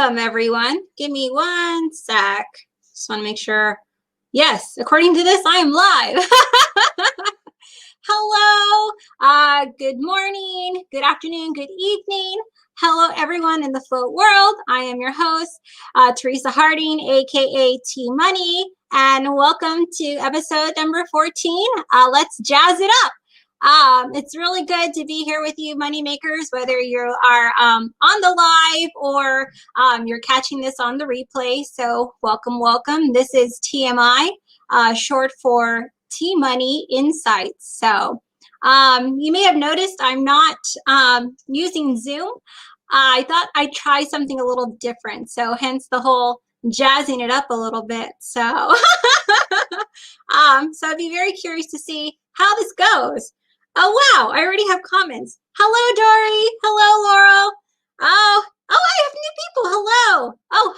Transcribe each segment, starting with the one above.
Welcome, everyone. Give me one sec. Just want to make sure. Yes, according to this, I am live. Hello. Good morning, good afternoon, good evening. Hello, everyone in the float world. I am your host, Teresa Harding, aka T Money, and welcome to episode number 14. Let's jazz it up. It's really good to be here with you, money makers, whether you are on the live or you're catching this on the replay. So welcome, welcome. This is TMI, short for T Money Insights. So you may have noticed I'm not using Zoom. I thought I'd try something a little different. So hence the whole jazzing it up a little bit. So, so I'd be very curious to see how this goes. Oh, wow, I already have comments. Hello, Dory. Hello, Laurel. Oh, I have new people. Hello. Oh,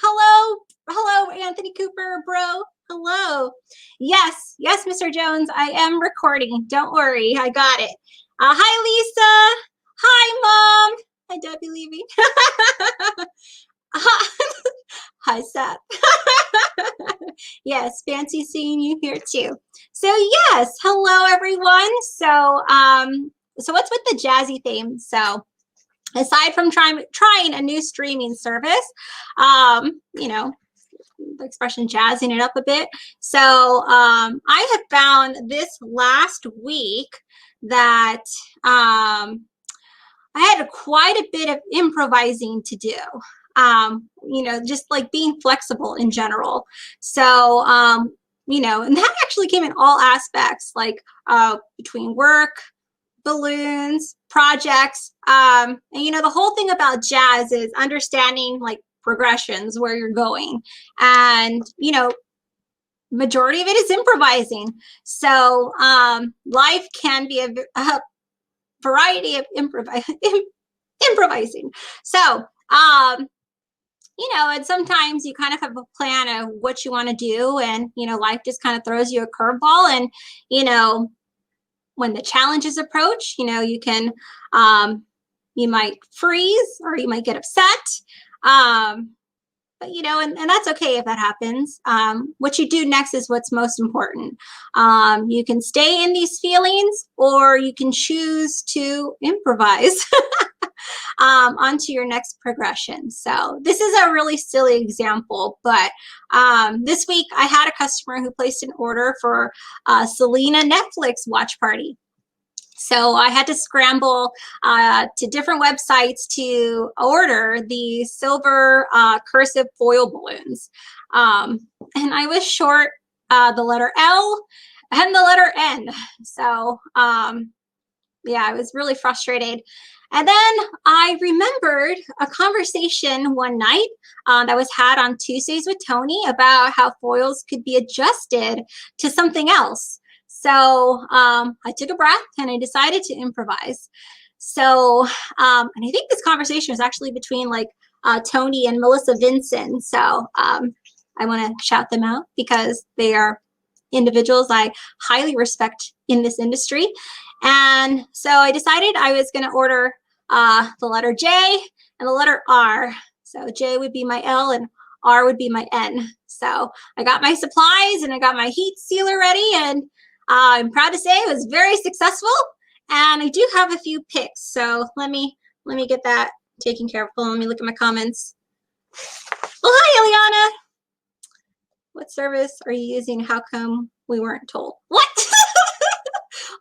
hello, Anthony Cooper, bro. Hello. Yes, Mr. Jones, I am recording. Don't worry, I got it. Hi, Lisa. Hi, Mom. Hi, Debbie Levy. Hi, Seth. Yes, fancy seeing you here too. So yes, hello everyone. So so what's with the jazzy theme? So aside from trying a new streaming service, you know, the expression jazzing it up a bit. So I have found this last week that I had quite a bit of improvising to do. You know, just like being flexible in general. So, you know, and that actually came in all aspects, like between work, balloons, projects. And, you know, the whole thing about jazz is understanding like progressions, where you're going. And, you know, majority of it is improvising. So life can be a variety of improvising. So, you know, and sometimes you kind of have a plan of what you want to do, and, you know, life just kind of throws you a curveball. And, you know, when the challenges approach, you know, you can, you might freeze or you might get upset. But, you know, and that's okay if that happens. What you do next is what's most important. You can stay in these feelings, or you can choose to improvise onto your next progression. So this is a really silly example, but this week I had a customer who placed an order for Selena Netflix watch party. So I had to scramble to different websites to order the silver cursive foil balloons. And I was short the letter L and the letter N. So yeah, I was really frustrated. And then I remembered a conversation one night that was had on Tuesdays with Tony about how foils could be adjusted to something else. So I took a breath and I decided to improvise. So, and I think this conversation was actually between like Tony and Melissa Vinson. So I want to shout them out because they are individuals I highly respect in this industry. And so I decided I was going to order the letter J and the letter R. So J would be my L and R would be my N. So I got my supplies and I got my heat sealer ready, and I'm proud to say it was very successful. And I do have a few picks. So let me get that taken care of. Let me look at my comments. Well, hi, Eliana. What service are you using? How come we weren't told? What?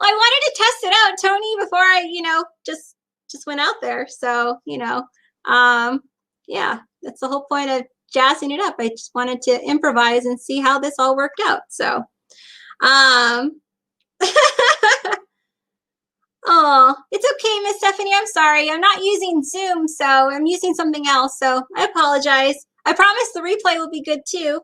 I wanted to test it out, Tony, before I, you know, just went out there. So, you know, yeah, that's the whole point of jazzing it up. I just wanted to improvise and see how this all worked out. So, oh, it's okay, Miss Stephanie. I'm sorry. I'm not using Zoom, so I'm using something else. So I apologize. I promise the replay will be good too.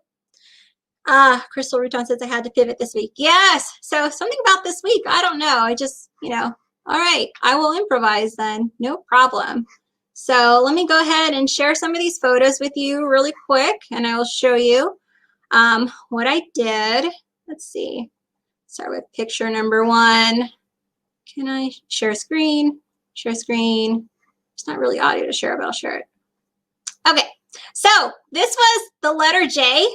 Crystal Ruton says I had to pivot this week. Yes. So something about this week. I don't know. I just, you know, all right, I will improvise then. No problem. So let me go ahead and share some of these photos with you really quick, and I will show you what I did. Let's see. Start with picture number 1. Can I share screen? Share screen. It's not really audio to share, but I'll share it. Okay. So this was the letter J,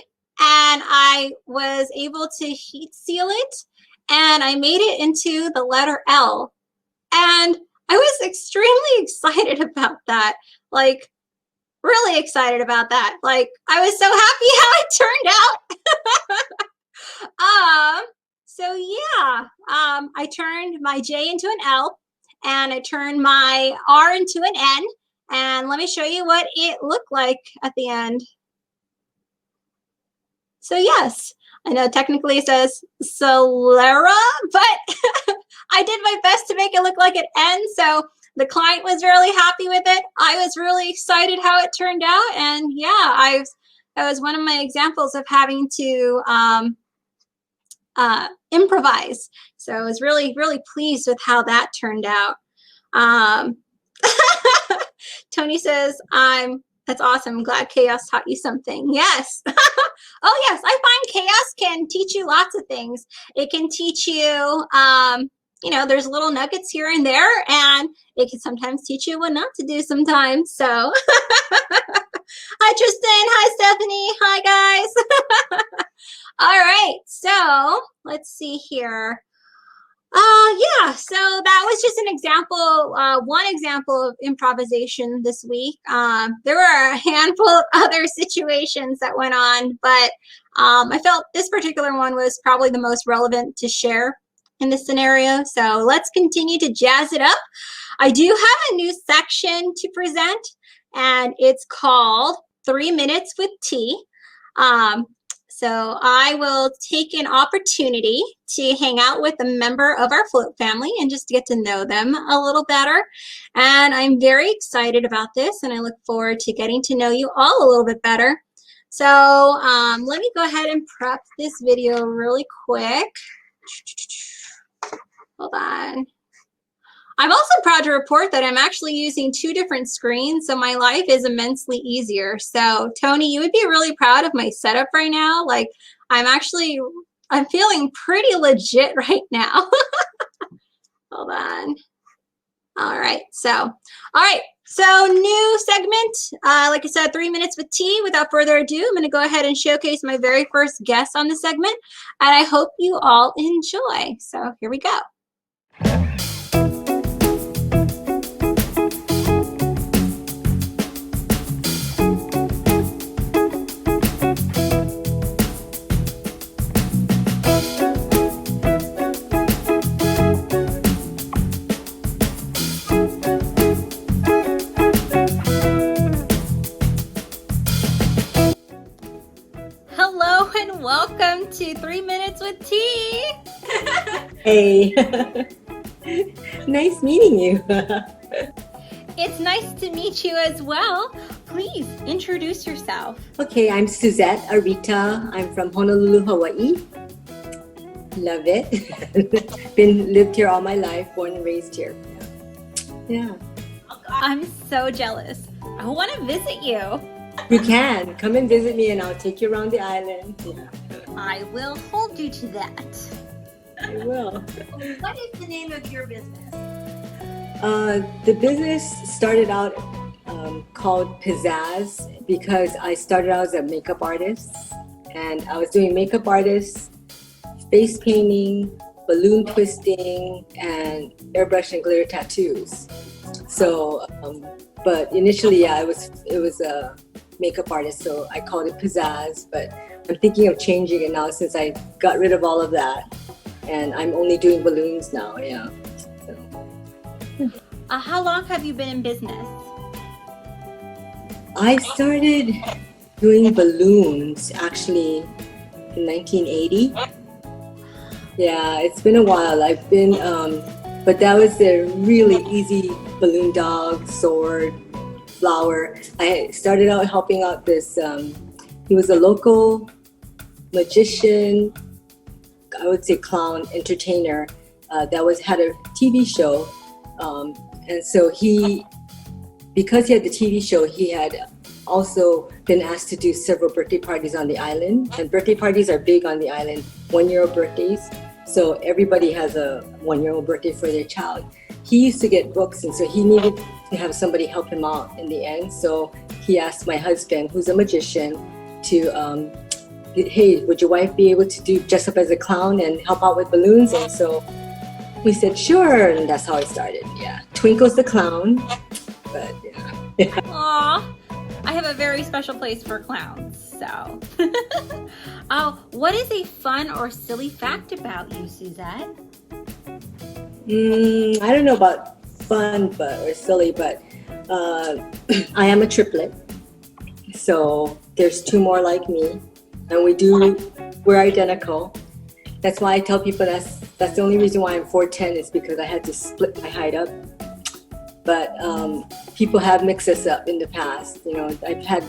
and I was able to heat seal it, and I made it into the letter L. And I was extremely excited about that. Like, really excited about that. Like, I was so happy how it turned out. So yeah, I turned my J into an L, and I turned my R into an N. And let me show you what it looked like at the end. So yes, I know technically it says Solera, but I did my best to make it look like an N. So the client was really happy with it. I was really excited how it turned out. And yeah, that was one of my examples of having to improvise. So I was really, really pleased with how that turned out. Tony says, that's awesome. I'm glad chaos taught you something. Yes. Oh, yes. I find chaos can teach you lots of things. It can teach you, there's little nuggets here and there, and it can sometimes teach you what not to do sometimes. So, hi, Tristan. Hi, Stephanie. Hi, guys. All right. So let's see here. Yeah, so that was just an example, one example of improvisation this week. There were a handful of other situations that went on, but I felt this particular one was probably the most relevant to share in this scenario. So let's continue to jazz it up. I do have a new section to present, and it's called 3 Minutes with T. So I will take an opportunity to hang out with a member of our float family and just get to know them a little better. And I'm very excited about this, and I look forward to getting to know you all a little bit better. So let me go ahead and prep this video really quick. Hold on. I'm also proud to report that I'm actually using 2 different screens, so my life is immensely easier. So Tony, you would be really proud of my setup right now. Like, I'm feeling pretty legit right now. Hold on. All right, so new segment. Like I said, 3 minutes with T. Without further ado, I'm going to go ahead and showcase my very first guest on the segment, and I hope you all enjoy. So here we go. Hello and welcome to 3 Minutes with T. Hey, nice meeting you. It's nice to meet you as well. Please introduce yourself. Okay, I'm Suzette Arita. I'm from Honolulu, Hawaii. Love it. Lived here all my life, born and raised here. Yeah. I'm so jealous. I want to visit you. You can come and visit me, and I'll take you around the island. Yeah. I will hold you to that. I will. What is the name of your business? The business started out called Pizzazz because I started out as a makeup artist, and I was doing makeup artists, face painting, balloon twisting, and airbrush and glitter tattoos. So, but initially, yeah, it was a makeup artist, so I called it Pizzazz. But I'm thinking of changing it now since I got rid of all of that, and I'm only doing balloons now. Yeah. So. How long have you been in business? I started doing balloons actually in 1980. Yeah, it's been a while. I've been, but that was a really easy balloon dog, sword, flower. I started out helping out this, he was a local magician, I would say clown, entertainer, that had a TV show. And so because he had the TV show, he had also been asked to do several birthday parties on the island. And birthday parties are big on the island, 1-year-old birthdays. So everybody has a 1-year-old birthday for their child. he used to get books, and so he needed to have somebody help him out in the end. So he asked my husband, who's a magician, to hey, would your wife be able to do dress up as a clown and help out with balloons? And so we said sure, and that's how it started. Yeah, Twinkle's the clown, but yeah. Aw, I have a very special place for clowns, so. Oh, what is a fun or silly fact about you, Suzette? I don't know about fun or silly, but I am a triplet. So there's two more like me, and we're identical. That's why I tell people that's the only reason why I'm 4'10" is because I had to split my height up. But people have mixed us up in the past. You know, I've had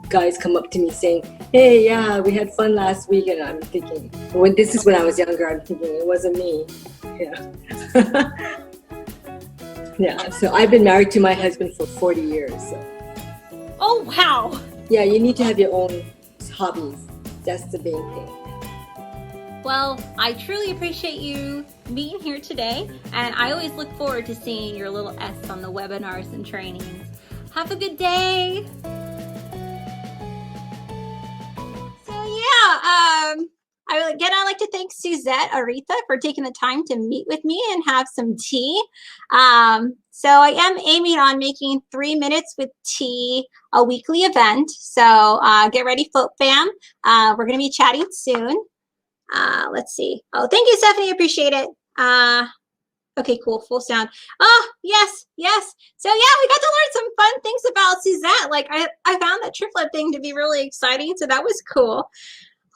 guys come up to me saying, "Hey, yeah, we had fun last week," and I'm thinking, when I was younger, I'm thinking it wasn't me. Yeah. Yeah. So I've been married to my husband for 40 years. So. Oh, wow. Yeah, you need to have your own hobbies. That's the main thing. Well, I truly appreciate you being here today, and I always look forward to seeing your little S on the webinars and trainings. Have a good day. So yeah, I'd like to thank Suzette Aretha for taking the time to meet with me and have some tea. So I am aiming on making 3 minutes with tea a weekly event. So get ready, Float Fam. We're going to be chatting soon. Let's see. Oh, thank you, Stephanie. Appreciate it. Okay, cool. Full sound. Oh, yes, yes. So yeah, we got to learn some fun things about Suzette. Like I found that triplet thing to be really exciting. So that was cool.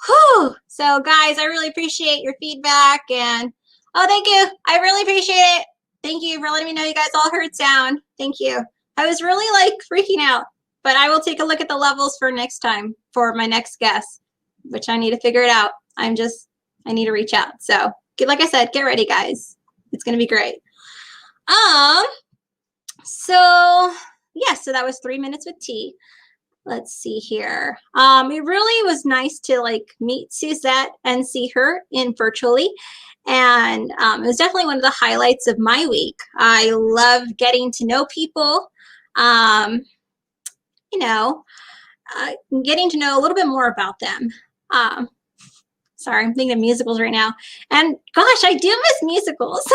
Whew. So guys, I really appreciate your feedback, and oh, thank you. I really appreciate it. Thank you for letting me know you guys all heard sound. Thank you. I was really like freaking out, but I will take a look at the levels for next time for my next guest, which I need to figure it out. I need to reach out. So like I said, get ready, guys. It's going to be great. So yeah, so that was 3 minutes with tea. Let's see here. It really was nice to like meet Suzette and see her in virtually. And it was definitely one of the highlights of my week. I love getting to know people, you know, getting to know a little bit more about them. Sorry, I'm thinking of musicals right now. And gosh, I do miss musicals.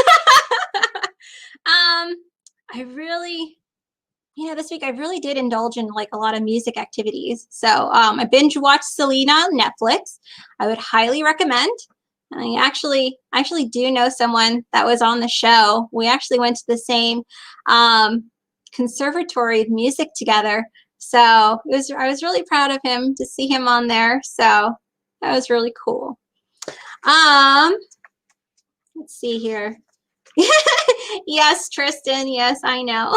I really, this week I really did indulge in like a lot of music activities. So I binge watched Selena on Netflix. I would highly recommend. And I actually do know someone that was on the show. We actually went to the same conservatory of music together. So I was really proud of him to see him on there. So that was really cool. Let's see here. Yes, Tristan. Yes, I know.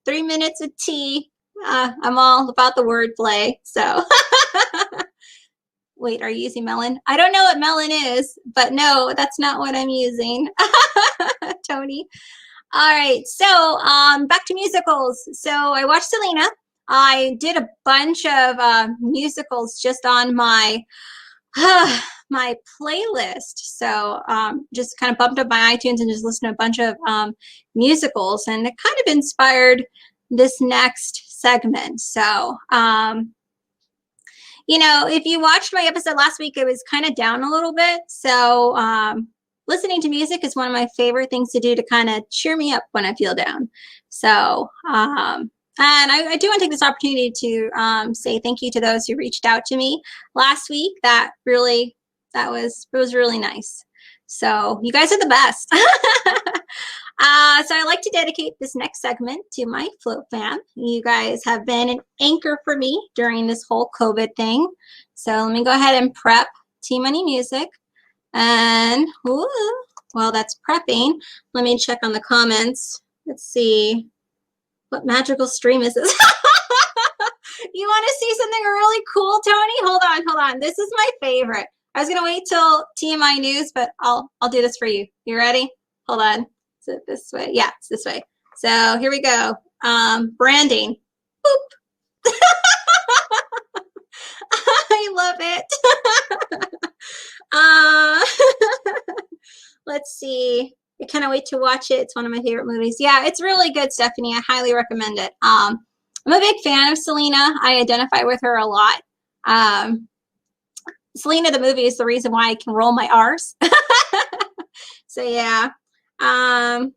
3 minutes of tea. I'm all about the wordplay. So, wait, are you using melon? I don't know what melon is, but no, that's not what I'm using. Tony. All right. So, back to musicals. So, I watched Selena. I did a bunch of musicals just on my my playlist. So just kind of bumped up my iTunes and just listened to a bunch of musicals, and it kind of inspired this next segment. So, if you watched my episode last week, it was kind of down a little bit. So listening to music is one of my favorite things to do to kind of cheer me up when I feel down. So, and I do want to take this opportunity to say thank you to those who reached out to me last week. It was really nice. So you guys are the best. So I'd like to dedicate this next segment to my Float fam. You guys have been an anchor for me during this whole COVID thing. So let me go ahead and prep T-Money music. And while that's prepping, let me check on the comments. Let's see. What magical stream is this? You want to see something really cool, Tony? Hold on. This is my favorite. I was gonna wait till TMI news, but I'll do this for you. You ready? Hold on. Is it this way? Yeah, it's this way. So here we go. Branding. Boop. I love it. Let's see. It cannot wait to watch it. It's one of my favorite movies. Yeah, it's really good, Stephanie. I highly recommend it. I'm a big fan of Selena. I identify with her a lot. Selena the movie is the reason why I can roll my R's. So yeah. And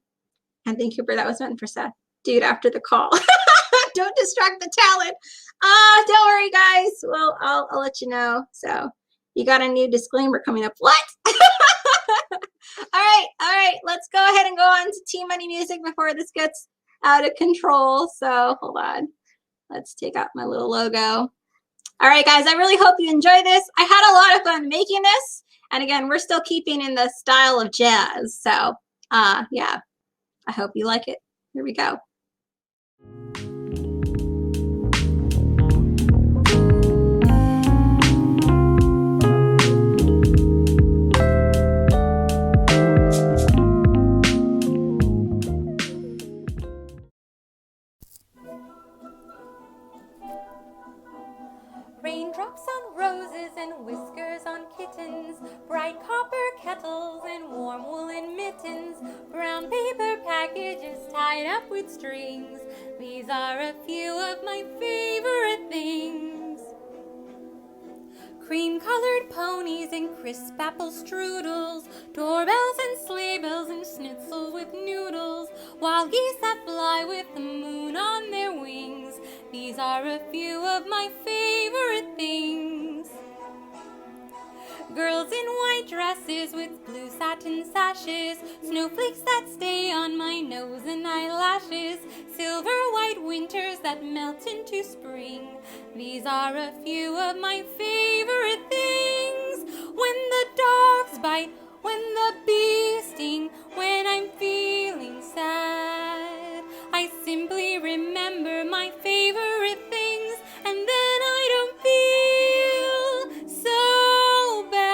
thank you for that was meant for Seth. Dude, after the call. Don't distract the talent. Don't worry, guys. Well, I'll let you know. So you got a new disclaimer coming up. What? All right. Let's go ahead and go on to T Money Music before this gets out of control. So hold on. Let's take out my little logo. All right, guys, I really hope you enjoy this. I had a lot of fun making this. And again, we're still keeping in the style of jazz. So yeah, I hope you like it. Here we go. Raindrops on roses and whiskers on kittens, bright copper kettles and warm woolen mittens, brown paper packages tied up with strings. These are a few of my favorite things. Cream-colored ponies and crisp apple strudels, doorbells and sleigh bells and schnitzels with noodles, wild geese that fly with the moon on their wings. These are a few of my favorite things. Girls in white dresses with blue satin sashes, snowflakes that stay on my nose and eyelashes, silver white winters that melt into spring. These are a few of my favorite things. When the dogs bite, when the bees sting, when I'm feeling sad, I simply remember my favorite things, and then I don't feel so bad.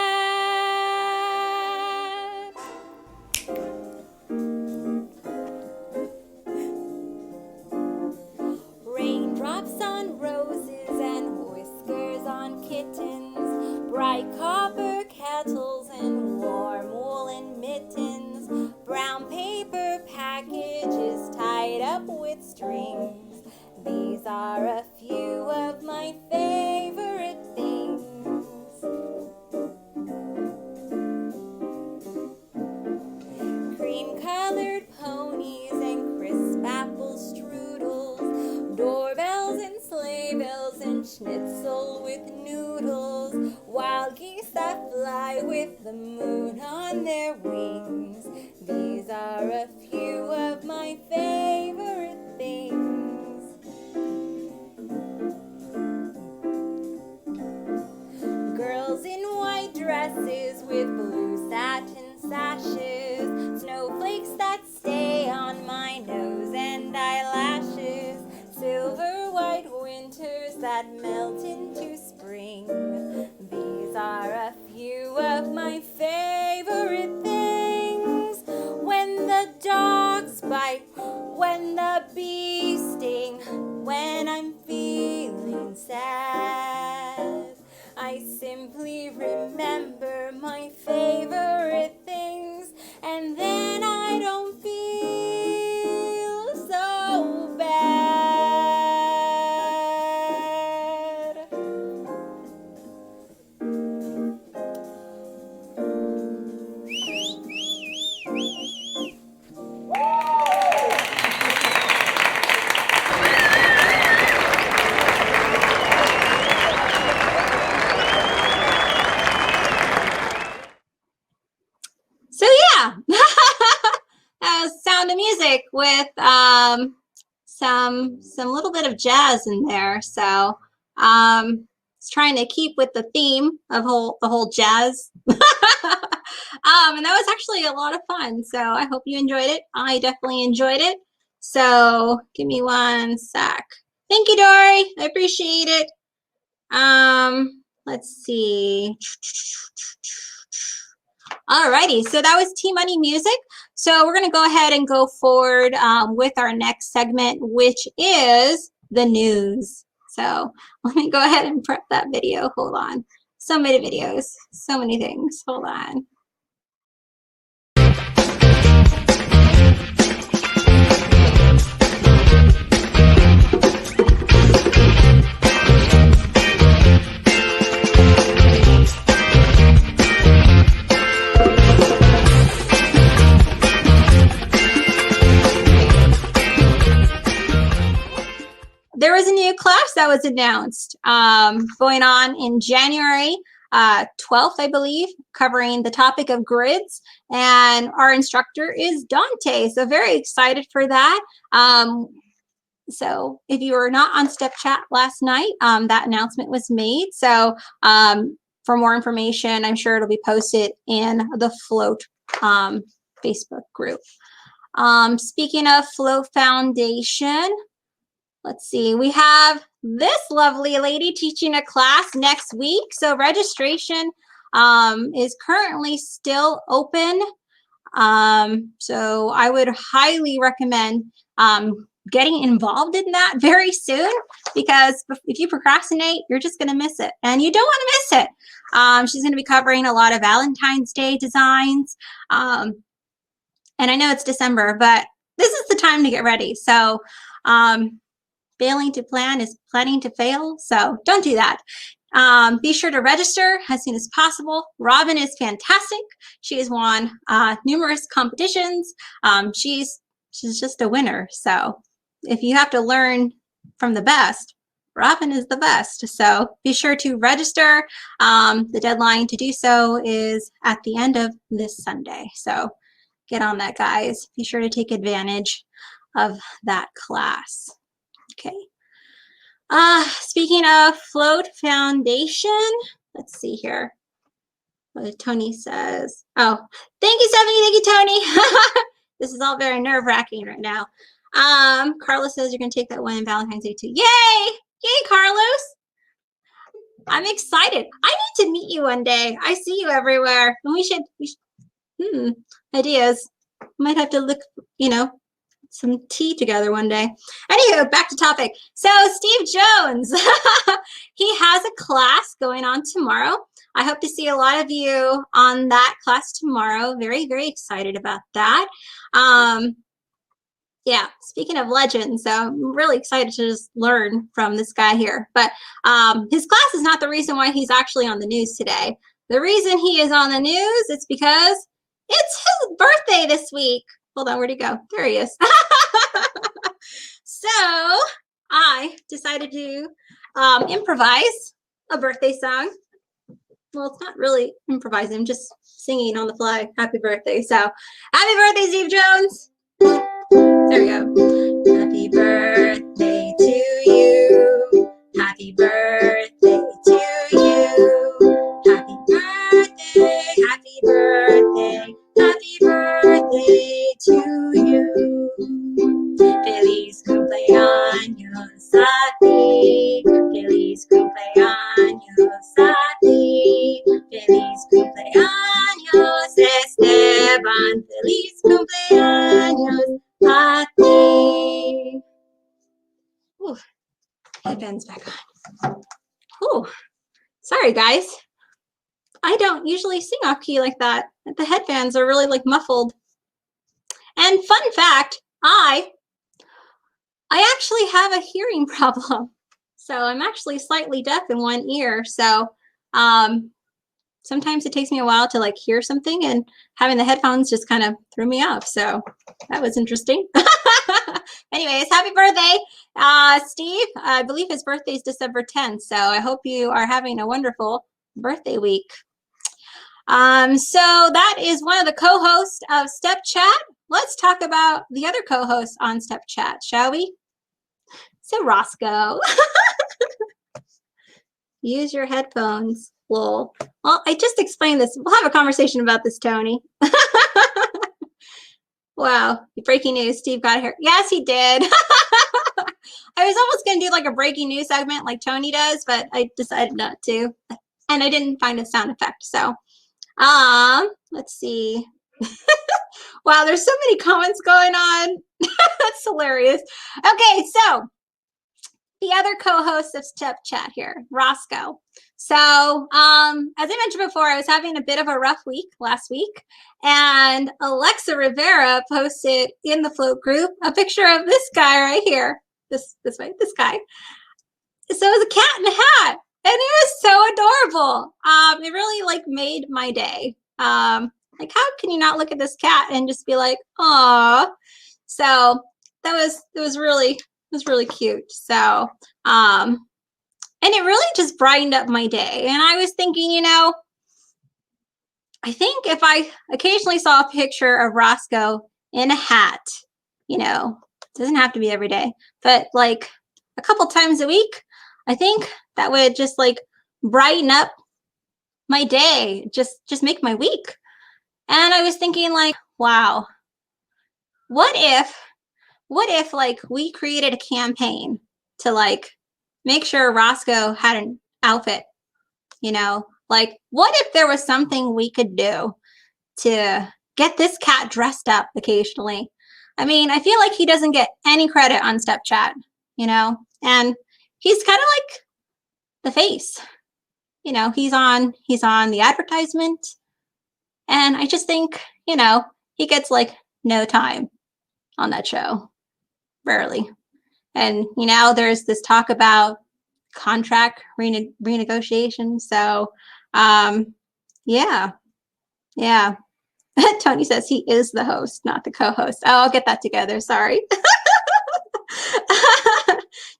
Raindrops on roses and whiskers on kittens, bright copper kettles and warm woolen mittens, brown paper packages tied up with strings. These are a few of my favorite things. Cream-colored ponies and crisp apple strudels, doorbells and sleigh bells and schnitzel with noodles, wild geese that fly with the moon on their wings. These are a few of my favorite things. Girls in white dresses with blue satin sashes, snowflakes that stay on my nose and eyelashes, silver white winters that melt into spring. These are a few of my favorite things. When the dogs bite, when the bees sting, when I'm feeling sad, I simply remember my favorite things, and then I don't feel so bad. So yeah, that was Sound of Music with some little bit of jazz in there. So it's trying to keep with the theme of the whole jazz. And that was actually a lot of fun. So I hope you enjoyed it. I definitely enjoyed it. So give me one sec. Thank you, Dory. I appreciate it. Let's see. Alrighty, so that was T Money Music. So we're going to go ahead and go forward with our next segment, which is the news. So let me go ahead and prep that video. Hold on. So many videos, so many things. Hold on. that was announced going on in January 12th, I believe, covering the topic of grids. And our instructor is Dante. So very excited for that. So if you were not on Step Chat last night, that announcement was made. So for more information, I'm sure it'll be posted in the Float Facebook group. Speaking of Float Foundation, let's see, we have this lovely lady teaching a class next week. So registration is currently still open. So I would highly recommend getting involved in that very soon, because if you procrastinate, you're just going to miss it, and you don't want to miss it. She's going to be covering a lot of Valentine's Day designs. And I know it's December, but this is the time to get ready. So failing to plan is planning to fail. So don't do that. Be sure to register as soon as possible. Robin is fantastic. She has won numerous competitions. She's just a winner. So if you have to learn from the best, Robin is the best. So be sure to register. The deadline to do so is at the end of this Sunday. So get on that, guys. Be sure to take advantage of that class. Okay. Speaking of Float Foundation, let's see here. What Tony says. Oh, thank you, Stephanie. Thank you, Tony. This is all very nerve-wracking right now. Carlos says you're going to take that one in Valentine's Day too. Yay! Yay, Carlos! I'm excited. I need to meet you one day. I see you everywhere. And we should ideas. Might have to look, some tea together one day. Anywho, back to topic. So Steve Jones, he has a class going on tomorrow. I hope to see a lot of you on that class tomorrow. Very, very excited about that. Yeah, speaking of legends, so I'm really excited to just learn from this guy here. But his class is not the reason why he's actually on the news today. The reason he is on the news is because it's his birthday this week. Hold on, where'd he go? There he is. So I decided to improvise a birthday song. Well, it's not really improvising, I'm just singing on the fly. Happy birthday. So happy birthday, Steve Jones. There we go. Happy birthday to you. Happy birthday to you. Happy birthday, happy birthday, happy birthday to you. Feliz cumpleaños a ti. Feliz cumpleaños a ti. Feliz cumpleaños, Esteban. Feliz cumpleaños a ti. Ooh, headbands back on. Ooh, sorry guys. I don't usually sing off key like that. The headbands are really like muffled. And fun fact, I actually have a hearing problem. So I'm actually slightly deaf in one ear. So sometimes it takes me a while to like hear something, and having the headphones just kind of threw me off. So that was interesting. Anyways, happy birthday, Steve. I believe his birthday is December 10th. So I hope you are having a wonderful birthday week. So that is one of the co-hosts of Step Chat. Let's talk about the other co-hosts on Step Chat, shall we? So Roscoe, use your headphones. Lol. Well, I just explained this. We'll have a conversation about this, Tony. Wow, breaking news. Steve got here. Yes, he did. I was almost going to do like a breaking news segment like Tony does, but I decided not to. And I didn't find a sound effect. So, let's see. Wow, there's so many comments going on. That's hilarious. Okay, so the other co-host of Step Chat here, Roscoe. So, as I mentioned before, I was having a bit of a rough week last week, and Alexa Rivera posted in the Float group a picture of this guy right here. This guy. So it was a cat in a hat, and it was so adorable. It really like made my day. Like, how can you not look at this cat and just be like, "Aw"? So that was really cute. So And it really just brightened up my day. And I was thinking, I think if I occasionally saw a picture of Roscoe in a hat, doesn't have to be every day, but like a couple times a week, I think that would just like brighten up my day, just make my week. And I was thinking like, wow, what if like we created a campaign to like make sure Roscoe had an outfit, like what if there was something we could do to get this cat dressed up occasionally? I mean, I feel like he doesn't get any credit on Stepchat, and he's kind of like the face. He's on the advertisement, and I just think, he gets like no time on that show, rarely. And there's this talk about contract renegotiation. So, yeah, yeah. Tony says he is the host, not the co-host. Oh, I'll get that together. Sorry.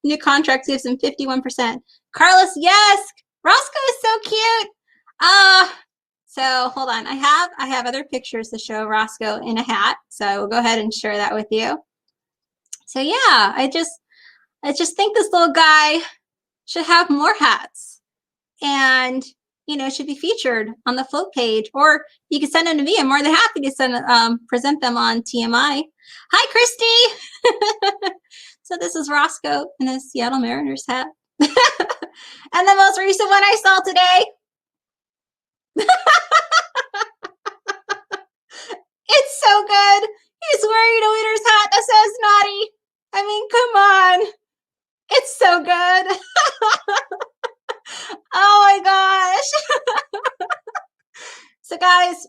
New contract gives him 51%. Carlos, yes. Roscoe is so cute. So hold on. I have other pictures to show Roscoe in a hat. So I will go ahead and share that with you. So yeah, I just think this little guy should have more hats, and should be featured on the float page, or you can send them to me. I'm more than happy to present them on TMI. Hi, Christy. So this is Roscoe in a Seattle Mariners hat. And the most recent one I saw today, it's so good. He's wearing a winner's hat that says naughty. I mean, come on. It's so good. Oh my gosh. So guys,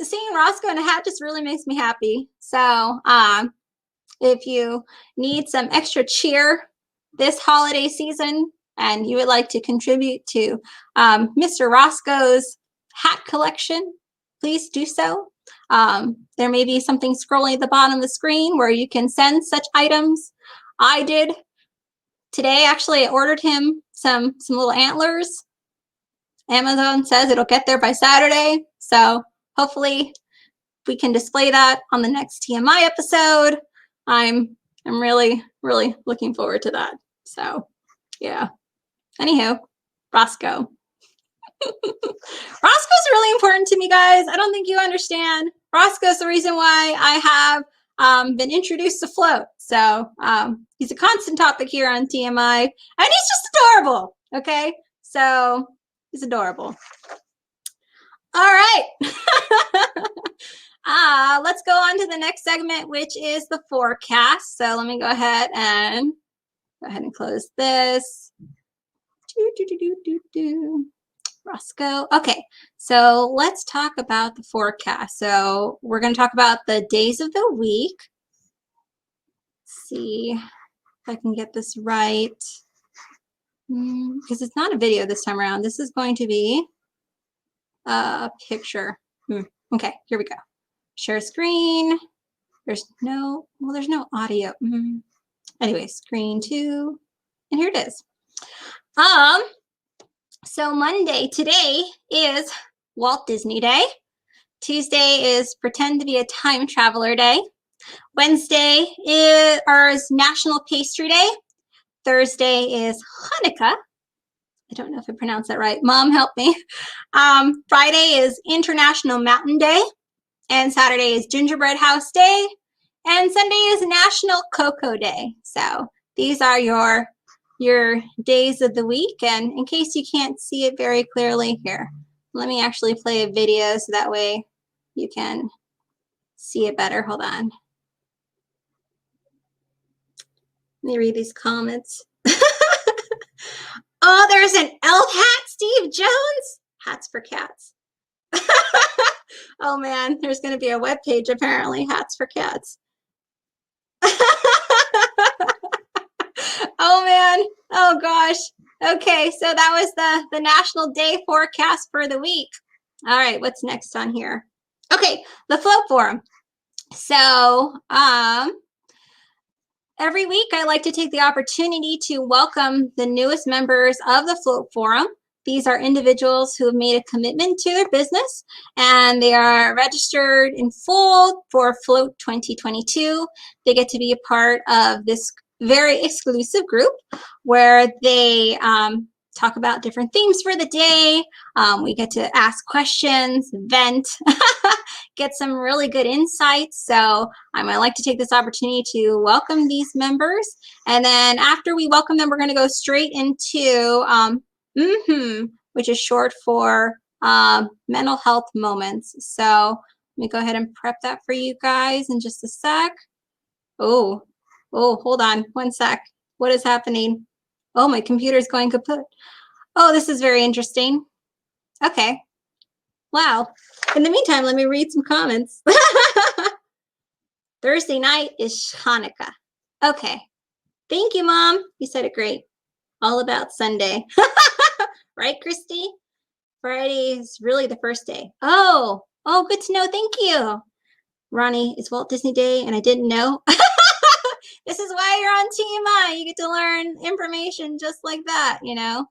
seeing Roscoe in a hat just really makes me happy. So if you need some extra cheer this holiday season and you would like to contribute to Mr. Roscoe's hat collection, please do so. There may be something scrolling at the bottom of the screen where you can send such items. I did today. Actually, I ordered him some little antlers. Amazon says it'll get there by Saturday. So hopefully we can display that on the next TMI episode. I'm really, really looking forward to that. So yeah. Anywho, Roscoe. Roscoe's really important to me, guys. I don't think you understand. Roscoe's the reason why I have been introduced to float. So he's a constant topic here on TMI, and he's just adorable. Okay, so he's adorable. All right. Let's go on to the next segment, which is the forecast. So let me go ahead and close this. Roscoe. Okay, so let's talk about the forecast. So we're going to talk about the days of the week. Let's see if I can get this right. Because it's not a video this time around. This is going to be a picture. Okay, here we go. Share screen. There's no audio. Anyway, screen 2. And here it is. So Monday, today is Walt Disney Day. Tuesday is Pretend to be a Time Traveler Day. Wednesday is National Pastry Day. Thursday is Hanukkah. I don't know if I pronounced that right. Mom, help me. Friday is International Mountain Day. And Saturday is Gingerbread House Day. And Sunday is National Cocoa Day. So these are your days of the week. And in case you can't see it very clearly, here, let me actually play a video so that way you can see it better. Hold on. Let me read these comments. Oh, there's an elf hat, Steve Jones. Hats for cats. Oh man, there's going to be a web page apparently. Hats for cats. Oh man. Oh gosh. Okay, so that was the national day forecast for the week. All right, what's next on here? Okay, the float forum. So Every week, I like to take the opportunity to welcome the newest members of the Float Forum. These are individuals who have made a commitment to their business, and they are registered in full for Float 2022. They get to be a part of this very exclusive group where they talk about different themes for the day. We get to ask questions, vent, get some really good insights. So I like to take this opportunity to welcome these members. And then after we welcome them, we're going to go straight into which is short for mental health moments. So let me go ahead and prep that for you guys in just a sec. Oh, hold on one sec. What is happening? Oh, my computer's going kaput. Oh, this is very interesting. Okay. Wow. In the meantime, let me read some comments. Thursday night is Hanukkah. Okay. Thank you, Mom. You said it great. All about Sunday. Right, Christy? Friday is really the first day. Oh, good to know. Thank you. Ronnie, it's Walt Disney Day, and I didn't know. This is why you're on TMI. You get to learn information just like that, you know?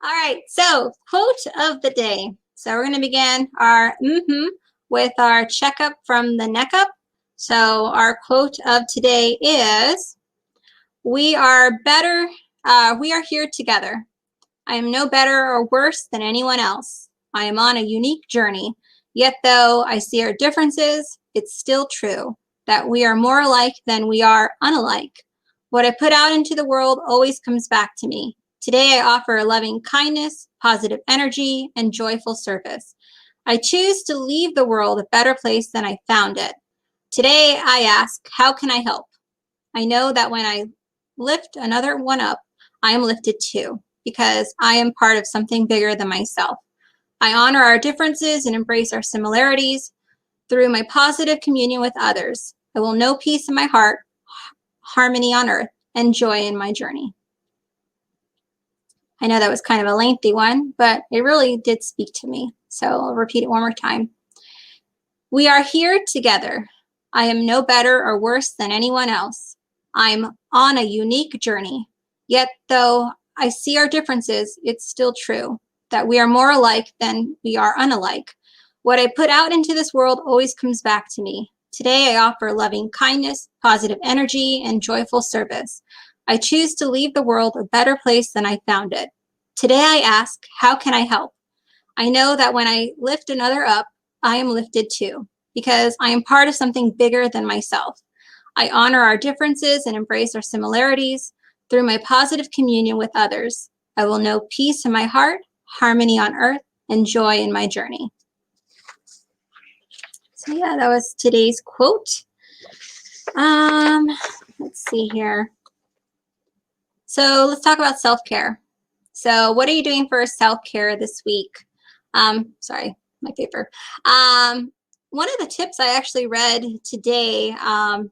All right, so quote of the day. So we're going to begin our with our checkup from the neck up. So our quote of today is, we are better, we are here together. I am no better or worse than anyone else. I am on a unique journey. Yet though I see our differences, it's still true that we are more alike than we are unalike. What I put out into the world always comes back to me. Today I offer loving kindness, positive energy, and joyful service. I choose to leave the world a better place than I found it. Today I ask, how can I help? I know that when I lift another one up, I am lifted too, because I am part of something bigger than myself. I honor our differences and embrace our similarities. Through my positive communion with others, I will know peace in my heart, harmony on earth, and joy in my journey. I know that was kind of a lengthy one, but it really did speak to me. So I'll repeat it one more time. We are here together. I am no better or worse than anyone else. I'm on a unique journey. Yet though I see our differences, it's still true that we are more alike than we are unalike. What I put out into this world always comes back to me. Today I offer loving kindness, positive energy, and joyful service. I choose to leave the world a better place than I found it. Today I ask, how can I help? I know that when I lift another up, I am lifted too, because I am part of something bigger than myself. I honor our differences and embrace our similarities. Through my positive communion with others, I will know peace in my heart, harmony on earth, and joy in my journey. So yeah, that was today's quote. Let's see here. So let's talk about self-care. So what are you doing for self-care this week? Sorry, my paper. One of the tips I actually read today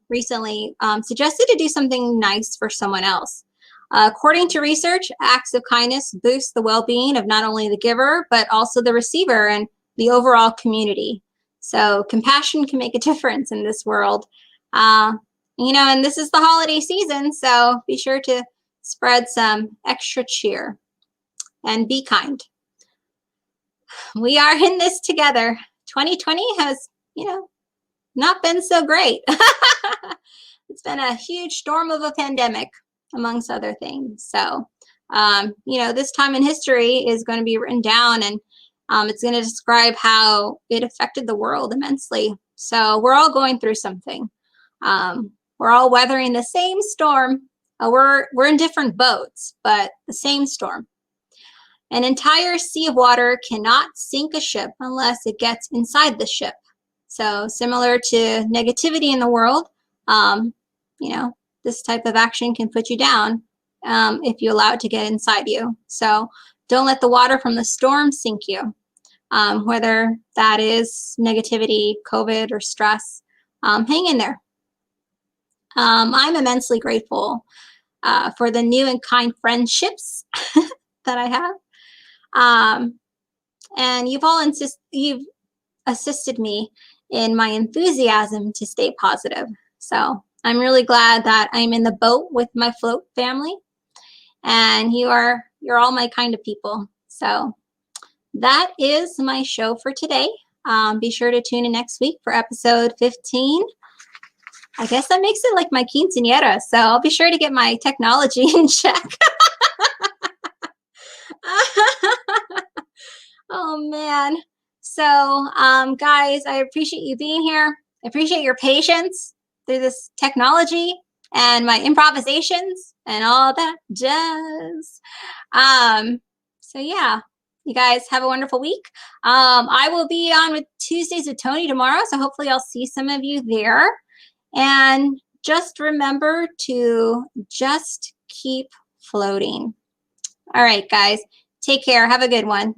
recently suggested to do something nice for someone else. According to research, acts of kindness boost the well-being of not only the giver, but also the receiver and the overall community. So compassion can make a difference in this world. And this is the holiday season, so be sure to spread some extra cheer and be kind. We are in this together. 2020 has, not been so great. It's been a huge storm of a pandemic, amongst other things. So, this time in history is going to be written down, and it's going to describe how it affected the world immensely. So we're all going through something. We're all weathering the same storm. We're in different boats, but the same storm. An entire sea of water cannot sink a ship unless it gets inside the ship. So similar to negativity in the world, this type of action can put you down if you allow it to get inside you. So don't let the water from the storm sink you, whether that is negativity, COVID, or stress. Hang in there. I'm immensely grateful for the new and kind friendships that I have. And you've assisted me in my enthusiasm to stay positive. So I'm really glad that I'm in the boat with my float family, and you're all my kind of people. So that is my show for today. Be sure to tune in next week for episode 15. I guess that makes it like my quinceañera, so I'll be sure to get my technology in check. Oh, man. So, guys, I appreciate you being here. I appreciate your patience through this technology and my improvisations and all that jazz. So, yeah, you guys have a wonderful week. I will be on with Tuesdays with Tony tomorrow, so hopefully I'll see some of you there. And just remember to just keep floating. All right, guys, take care. Have a good one.